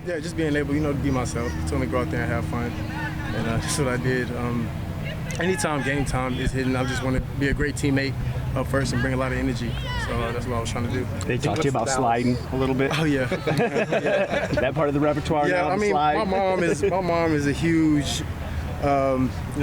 Yeah, just being able, to be myself. Told me to go out there and have fun, and that's what I did. Anytime game time is hitting, I just want to be a great teammate up first and bring a lot of energy. So that's what I was trying to do. They talked to you about sliding a little bit. Oh yeah. Yeah. That part of the repertoire. Yeah, now, I mean, slide. my mom is a huge,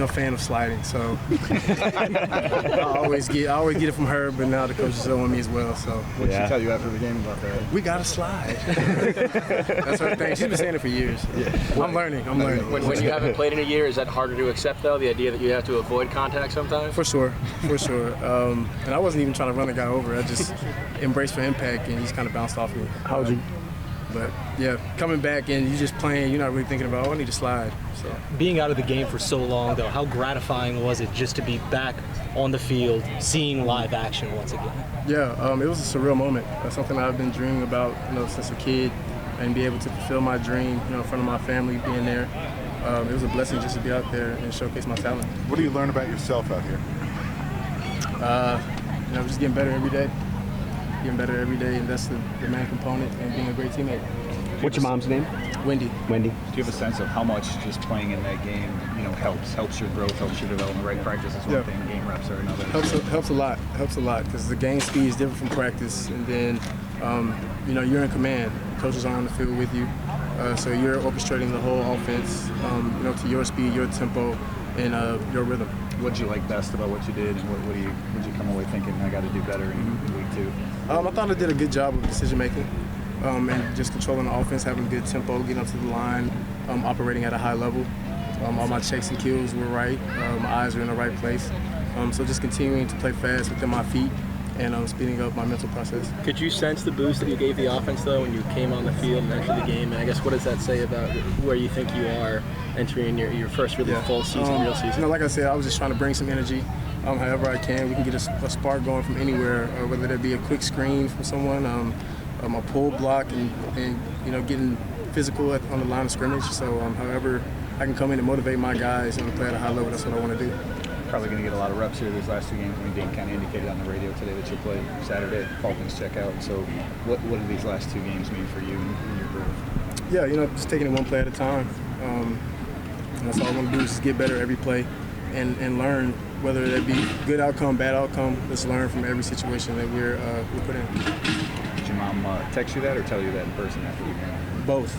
fan of sliding. So I always get it from her, but now the coaches are on me as well. So what did she tell you after the game about that? We gotta slide. That's her thing. She's been saying it for years. Yeah. I'm learning. When you haven't played in a year, is that harder to accept though? The idea that you have to avoid contact sometimes? For sure. And I wasn't even trying to run the guy over. I just embraced for impact, and he's kind of bounced off me. How would you? But yeah, coming back and you just playing, you're not really thinking about, I need to slide. So being out of the game for so long, though, how gratifying was it just to be back on the field, seeing live action once again? Yeah, it was a surreal moment. That's something I've been dreaming about, since a kid, and be able to fulfill my dream, in front of my family, being there. It was a blessing just to be out there and showcase my talent. What do you learn about yourself out here? Just getting better every day. And that's the main component, and being a great teammate. What's your mom's name? Wendy. Do you have a sense of how much just playing in that game, helps your growth, helps your development? Right, practice is one thing, game reps are another. Helps a lot because the game speed is different from practice, and then you're in command. Coaches are on the field with you, so you're orchestrating the whole offense, to your speed, your tempo, and your rhythm. What did you like best about what you did, and what did you come away thinking I got to do better in week 2? I thought I did a good job of decision making, and just controlling the offense, having good tempo, getting up to the line, operating at a high level. All my checks and kills were right. My eyes were in the right place. So just continuing to play fast within my feet, and speeding up my mental process. Could you sense the boost that you gave the offense, though, when you came on the field and entered the game? And I guess what does that say about where you think you are entering your first really full season, real season? Like I said, I was just trying to bring some energy. However I can, we can get a spark going from anywhere, whether that be a quick screen from someone, a pull block, and getting physical on the line of scrimmage. So however I can come in and motivate my guys and play at a high level, that's what I want to do. Probably going to get a lot of reps here these last 2 games. I mean, Dane kind of indicated on the radio today that you'll play Saturday. Falcons check out. So what do these last 2 games mean for you and your growth? Yeah, just taking it one play at a time. That's all I want to do is just get better every play and learn, whether that be good outcome, bad outcome. Let's learn from every situation that we're put in. Did your mom text you that or tell you that in person after the game? Both.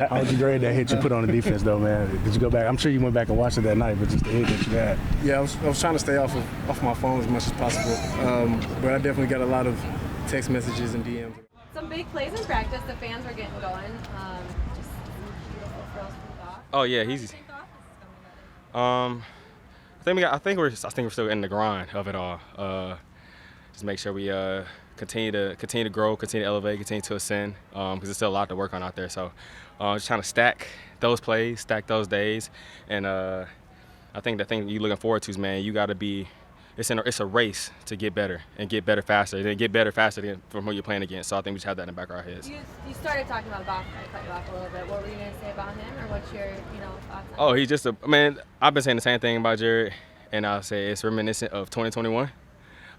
How would you grade that hit you put on the defense, though, man? Did you go back? I'm sure you went back and watched it that night, but just the hit that you had. Yeah, I was trying to stay off my phone as much as possible, but I definitely got a lot of text messages and DMs. Some big plays in practice. The fans were getting going. Just beautiful throws from Doc. Oh yeah, he's. I think we're still in the grind of it all. Just make sure we continue to grow, continue to elevate, continue to ascend, because there's still a lot to work on out there. So just trying to stack those plays, stack those days, and I think the thing you're looking forward to is, man, you got to be. It's a race to get better and get better faster. Then get better faster from who you're playing against. So I think we just have that in the back of our heads. You started talking about Doc. I cut you off a little bit. What were you going to say about him, or what's your thoughts on Oh, he's just I've been saying the same thing about Jared, and I'll say it's reminiscent of 2021.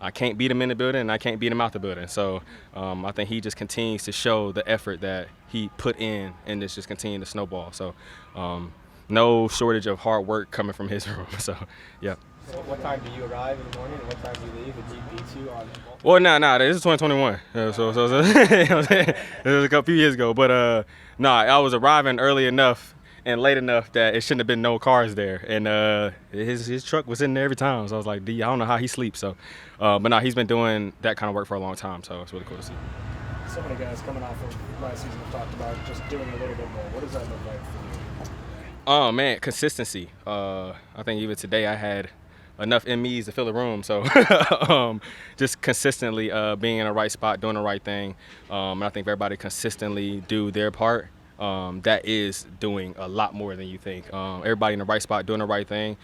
I can't beat him in the building, and I can't beat him out the building. So I think he just continues to show the effort that he put in, and it's just continuing to snowball. So no shortage of hard work coming from his room. So, yeah. So what time do you arrive in the morning, and what time do you leave? Did he beat you on? Well, this is 2021. It was a few years ago. But, I was arriving early enough and late enough that it shouldn't have been no cars there. And his truck was in there every time. So I was like, I don't know how he sleeps. So, he's been doing that kind of work for a long time. So it's really cool to see. So many guys coming off of last season have talked about just doing a little bit more. What does that look like for you? Oh, man, consistency. I think even today I had enough MEs to fill the room. So just consistently being in the right spot, doing the right thing. And I think if everybody consistently do their part, that is doing a lot more than you think. Everybody in the right spot doing the right thing,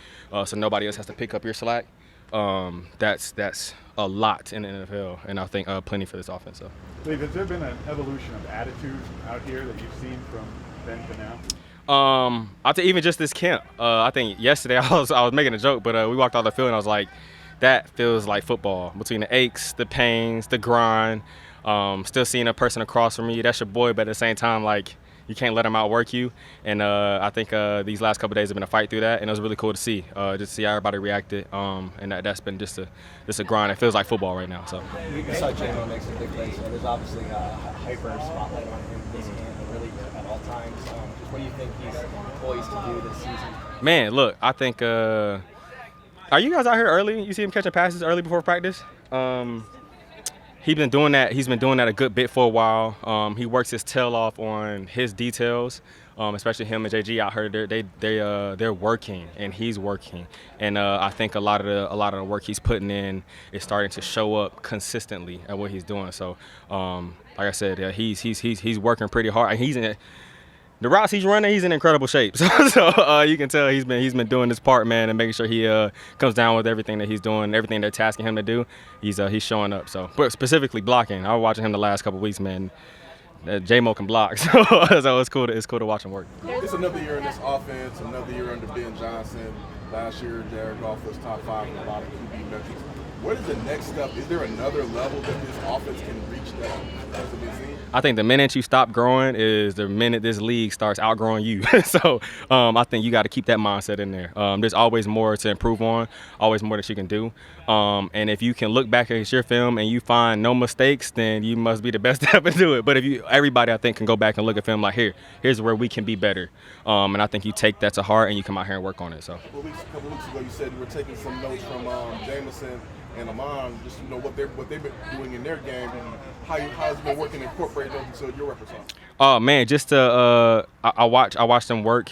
so nobody else has to pick up your slack. That's a lot in the NFL, and I think plenty for this offense. So. Kalif, has there been an evolution of attitude out here that you've seen from then to now? I think even just this camp. I think yesterday I was making a joke, but we walked out the field and I was like, that feels like football. Between the aches, the pains, the grind, Still seeing a person across from me, that's your boy, but at the same time, like, you can't let him outwork you. And I think these last couple of days have been a fight through that, and it was really cool to see, just see how everybody reacted. And that's been just a grind. It feels like football right now. So. You saw J-Mo make some big plays. So there's obviously a hyper spotlight on him this game, really at all times. Just what do you think he's poised to do this season? Man, look, I think. Are you guys out here early? You see him catching passes early before practice? He's been doing that. He's been doing that a good bit for a while. He works his tail off on his details, especially him and JG out here. They're working, and he's working. And I think a lot of the work he's putting in is starting to show up consistently at what he's doing. So, like I said, he's working pretty hard. And he's in the routes he's running. He's in incredible shape. So you can tell he's been doing his part, man, and making sure he comes down with everything that he's doing, everything they're tasking him to do. He's showing up. So, but specifically blocking, I was watching him the last couple of weeks, man. J-Mo can block, so it's cool to watch him work. It's another year in this offense, another year under Ben Johnson. Last year, Jared Goff was top 5 in a lot of QB metrics. What is the next step? Is there another level that this offense can reach that hasn't been seen? I think the minute you stop growing is the minute this league starts outgrowing you. So I think you got to keep that mindset in there. There's always more to improve on, always more that you can do. And if you can look back at your film and you find no mistakes, then you must be the best to ever do it. But everybody I think can go back and look at film like, here's where we can be better. And I think you take that to heart and you come out here and work on it. So. A couple weeks ago, you said you were taking some notes from Jameson and Amon, just what they've been doing in their game, and how's it been working to incorporate those into your repertoire? Oh man, just I watch them work,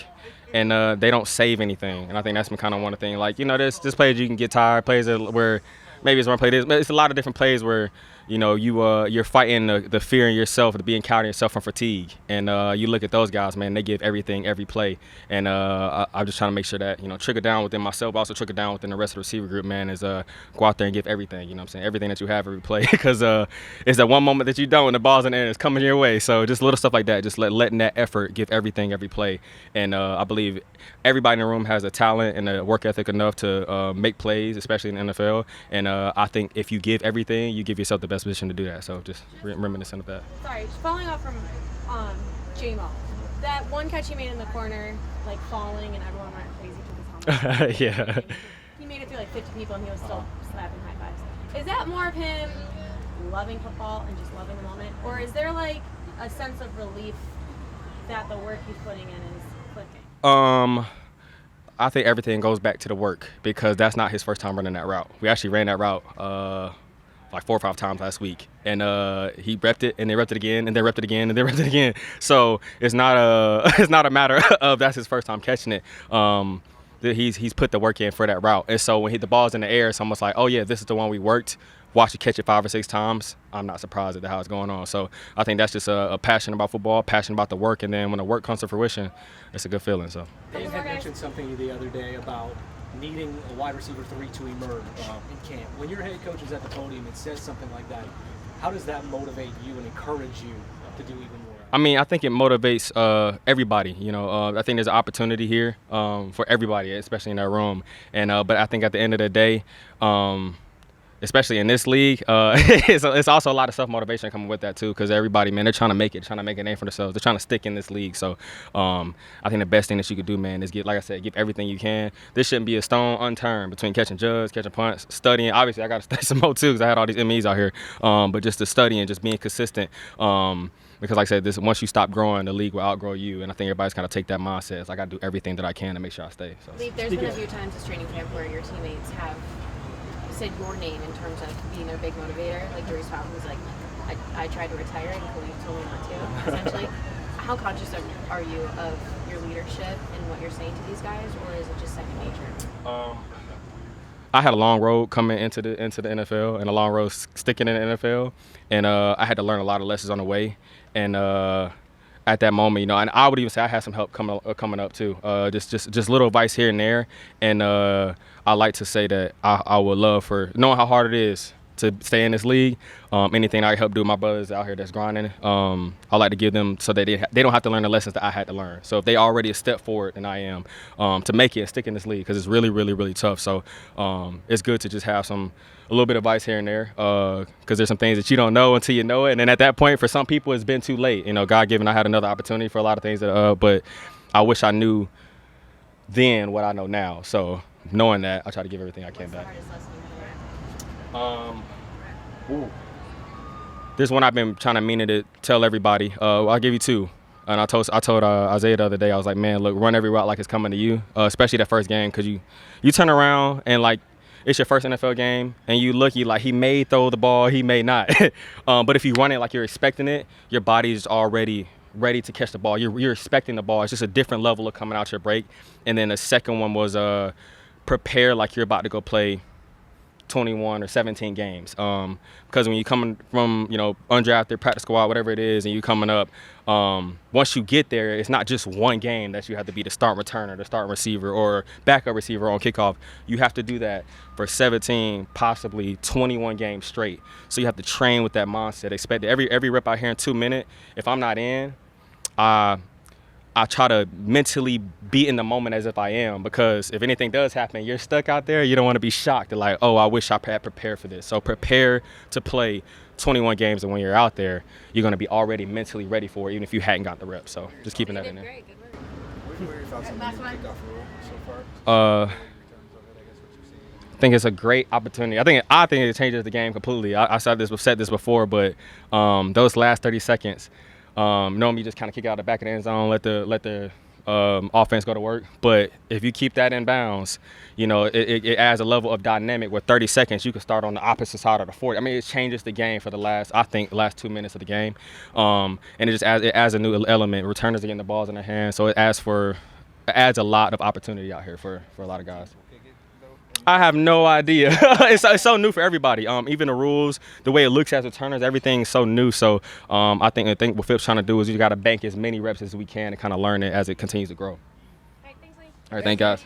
and they don't save anything, and I think that's been kind of one of the things. Like, there's plays you can get tired, plays where maybe it's one play this, but it's a lot of different plays where you're fighting the fear in yourself, to be encountering yourself from fatigue, and you look at those guys, man, they give everything every play, and I'm just trying to make sure that trickle down within myself, but also trickle down within the rest of the receiver group, man, is go out there and give everything, you know what I'm saying, everything that you have every play, because it's that one moment that you don't, and the ball's in the air, it's coming your way. So just little stuff like that, just letting that effort give everything every play, and I believe everybody in the room has a talent and a work ethic enough to make plays, especially in the NFL, and I think if you give everything, you give yourself the best position to do that. So just reminiscent of that. Sorry, just following up from J-Mo. That one catch he made in the corner, like falling, and everyone went crazy to his helmet. Yeah. He made it through like 50 people, and he was still slapping high fives. Is that more of him loving football and just loving the moment, or is there like a sense of relief that the work he's putting in is clicking? I think everything goes back to the work, because that's not his first time running that route. We actually ran that route like 4 or 5 times last week, and he repped it, and they repped it again, and they repped it again, and they repped it again. So it's not a matter of that's his first time catching it. He's put the work in for that route, and so when the ball's in the air, it's almost like, oh yeah, this is the one we worked. Watch you catch it 5 or 6 times. I'm not surprised at how it's going on. So I think that's just a passion about football, passion about the work, and then when the work comes to fruition, it's a good feeling. So. Dave had mentioned something the other day about needing a wide receiver 3 to emerge in camp. When your head coach is at the podium and says something like that, how does that motivate you and encourage you to do even more? I mean, I think it motivates everybody. I think there's an opportunity here for everybody, especially in that room. And but I think at the end of the day, especially in this league, it's also a lot of self-motivation coming with that too, because everybody, man, they're trying to make a name for themselves. They're trying to stick in this league. So I think the best thing that you could do, man, is give everything you can. This shouldn't be a stone unturned between catching jugs, catching punts, studying. Obviously, I got to study some more too, because I had all these MEs out here. But just the studying, just being consistent. Because like I said, once you stop growing, the league will outgrow you. And I think everybody's kind of take that mindset. It's like, I got to do everything that I can to make sure I stay. So. There's been a few times this training camp where your teammates have said your name in terms of being their big motivator. Like Joyce Fountain was like, I tried to retire and Kalif told me not to, essentially. How conscious are you of your leadership and what you're saying to these guys, or is it just second nature? I had a long road coming into the NFL, and a long road sticking in the NFL, and I had to learn a lot of lessons on the way. And at that moment, and I would even say I had some help coming up too. Just little advice here and there. And I like to say that I would love for knowing how hard it is to stay in this league. Anything I help do, my brothers out here that's grinding, I like to give them so that they don't have to learn the lessons that I had to learn. So if they already a step forward than I am to make it and stick in this league, because it's really, really, really tough. So it's good to just have a little bit of advice here and there, because there's some things that you don't know until you know it. And then at that point, for some people, it's been too late. You know, God given, I had another opportunity for a lot of things, but I wish I knew then what I know now. So knowing that, I try to give everything I can back. There's one I've been trying to mean to tell everybody. I'll give you two. And I told Isaiah the other day, I was like, man, look, run every route like it's coming to you, especially that first game, because you turn around and, like, it's your first NFL game, and you lucky, like, he may throw the ball, he may not. But if you run it like you're expecting it, your body's already ready to catch the ball. You're expecting the ball. It's just a different level of coming out your break. And then the second one was prepare like you're about to go play 21 or 17 games. Because when you're coming from, undrafted, practice squad, whatever it is, and you coming up, once you get there, it's not just one game that you have to be the start returner, the start receiver, or backup receiver on kickoff. You have to do that for 17, possibly 21 games straight. So you have to train with that mindset. Expect every rep out here in 2 minutes. If I'm not in, I try to mentally be in the moment as if I am, because if anything does happen, you're stuck out there, you don't want to be shocked. Like, oh, I wish I had prepared for this. So prepare to play 21 games, and when you're out there, you're going to be already mentally ready for it, even if you hadn't got the reps. So just keeping that in there. Great, good work. What are your thoughts on the kickoff rule so far? I think it's a great opportunity. I think it changes the game completely. I said this before, but those last 30 seconds, normally you just kind of kick out the back of the end zone, let the offense go to work. But if you keep that in bounds, it adds a level of dynamic where 30 seconds you can start on the opposite side of the 40. I mean, it changes the game for the last 2 minutes of the game, and it adds a new element. Returners are getting the balls in their hands, so it adds a lot of opportunity out here for a lot of guys. I have no idea. It's so new for everybody. Even the rules, the way it looks as returners, everything's so new. So I think what Phip's trying to do is you got to bank as many reps as we can and kind of learn it as it continues to grow. All right, thanks, Lee. All right, thank you guys.